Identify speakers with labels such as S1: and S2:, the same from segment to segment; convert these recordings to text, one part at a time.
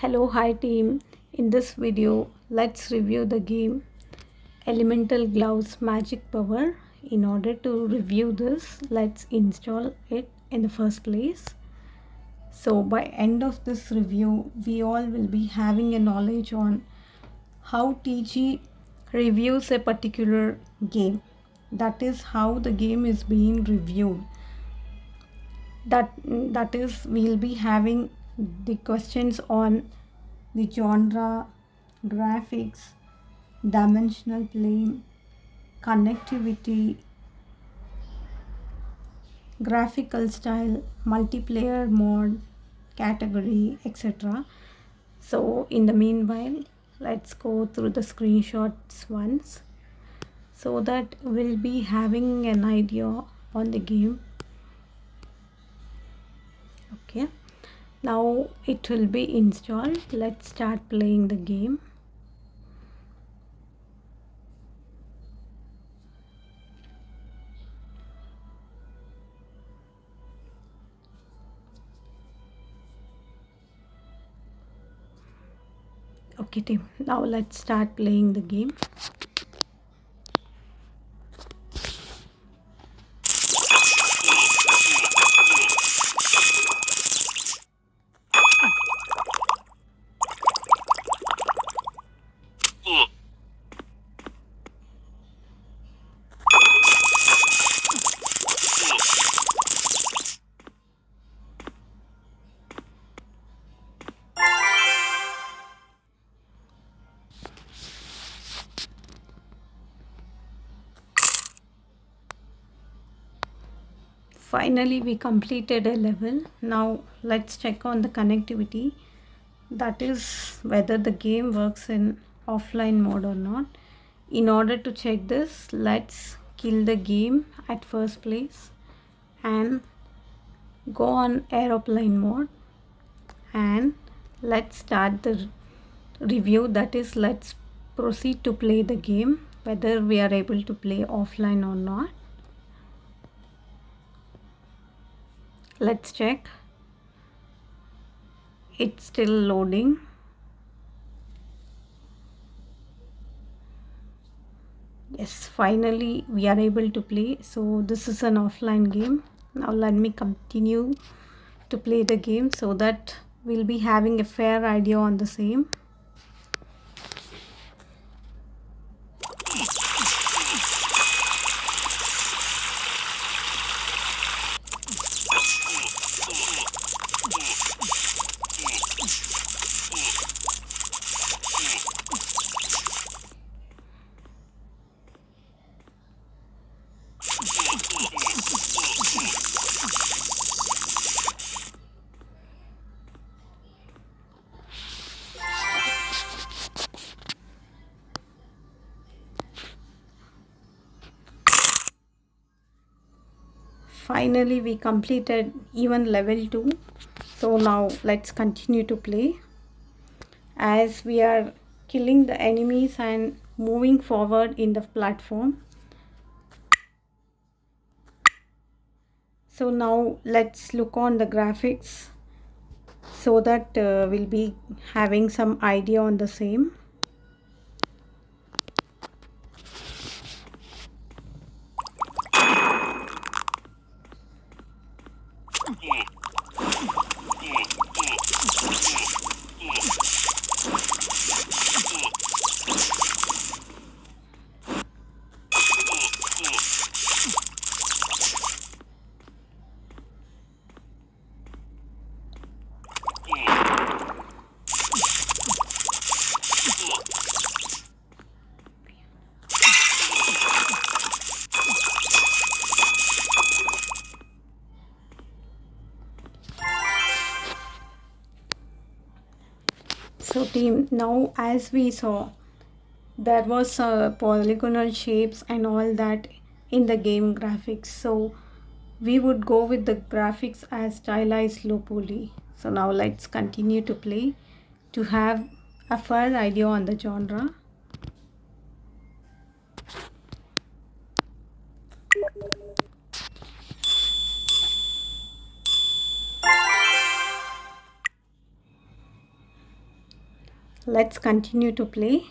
S1: Hello, hi team. In this video, let's review the game Elemental Gloves Magic Power. In order to review this, let's install it in the first place. So by end of this review, we all will be having a knowledge on how TG reviews a particular game. That is how the game is being reviewed. That is, we'll be having the questions on the genre, graphics, dimensional plane, connectivity, graphical style, multiplayer mode, category, etc. So in the meanwhile, let's go through the screenshots once so that we'll be having an idea on the game. Okay, now it will be installed. Let's start playing the game. Okay team, now let's start playing the game. Finally we completed a level. Now let's check on the connectivity, that is whether the game works in offline mode or not. In order to check this, let's kill the game at first place and go on aeroplane mode, and let's start the review. That is, let's proceed to play the game, whether we are able to play offline or not. Let's check. It's still loading. Yes, finally we are able to play. So this is an offline game. Now let me continue to play the game so that we'll be having a fair idea on the same. Finally we completed even level 2. So now let's continue to play as we are killing the enemies and moving forward in the platform. So now let's look on the graphics so that we'll be having some idea on the same. So team, now as we saw, there was polygonal shapes and all that in the game graphics. So we would go with the graphics as stylized low poly. So now let's continue to play to have a fair idea on the genre. let's continue to play.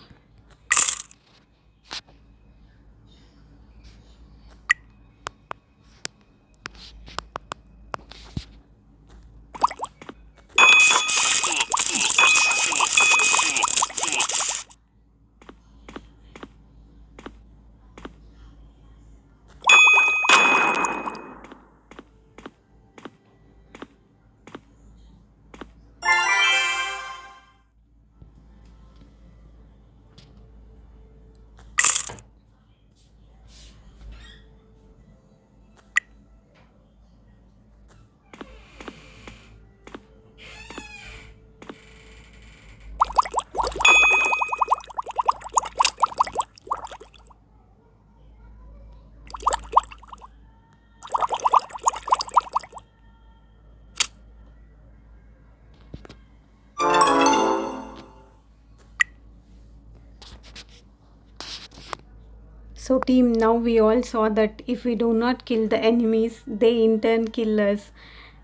S1: So team, now we all saw that if we do not kill the enemies, they in turn kill us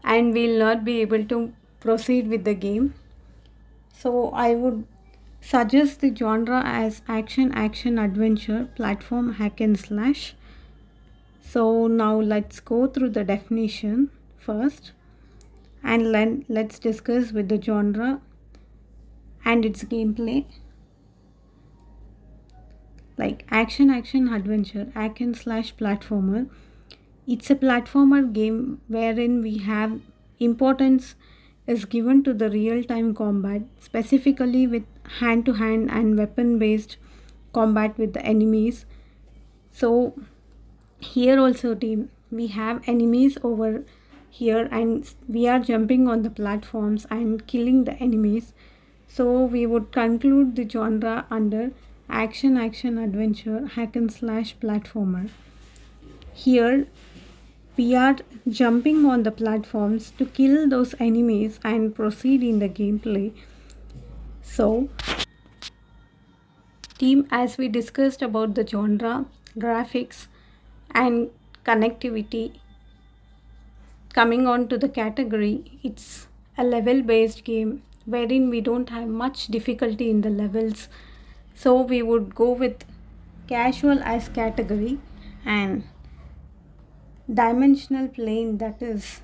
S1: and we'll not be able to proceed with the game. So I would suggest the genre as action adventure platform hack and slash. So now let's go through the definition first and let's discuss with the genre and its gameplay. Like action adventure hack and slash platformer, it's a platformer game wherein we have importance is given to the real-time combat, specifically with hand-to-hand and weapon-based combat with the enemies. So here also team, we have enemies over here and we are jumping on the platforms and killing the enemies. So we would conclude the genre under action adventure hack and slash platformer. Here we are jumping on the platforms to kill those enemies and proceed in the gameplay. So team, as we discussed about the genre, graphics and connectivity, coming on to the category, it's a level based game wherein we don't have much difficulty in the levels. So we would go with casual as category and dimensional plane, that is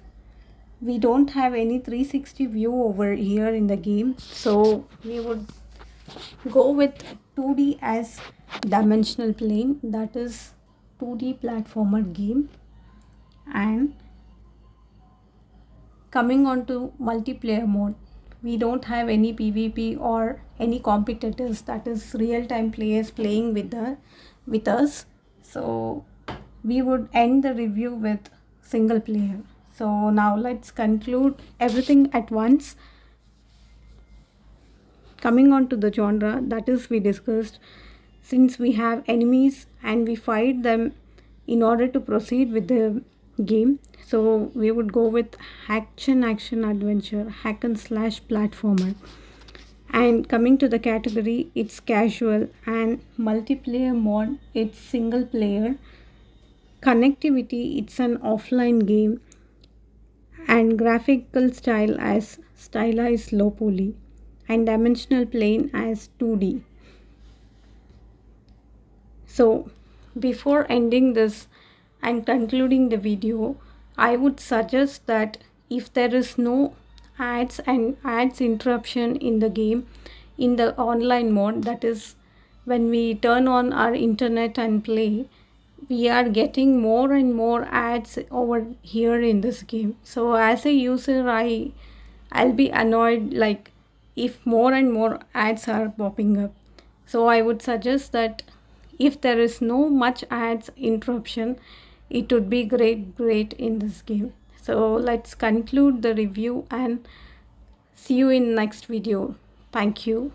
S1: we don't have any 360 view over here in the game, so we would go with 2D as dimensional plane, that is 2D platformer game. And coming on to multiplayer mode, we don't have any PvP or any competitors, that is real-time players playing with us. So we would end the review with single player. So now let's conclude everything at once. Coming on to the genre, that is we discussed, since we have enemies and we fight them in order to proceed with the game, so we would go with action adventure hack and slash platformer. And coming to the category, it's casual, and multiplayer mode, it's single player. Connectivity, it's an offline game, and graphical style as stylized low poly, and dimensional plane as 2D. So before ending this and concluding the video, I would suggest that if there is no ads and ads interruption in the game, in the online mode, that is when we turn on our internet and play, we are getting more and more ads over here in this game. So as a user, I'll be annoyed, like if more and more ads are popping up. So I would suggest that if there is no much ads interruption, it would be great in this game. So let's conclude the review and see you in next video. Thank you.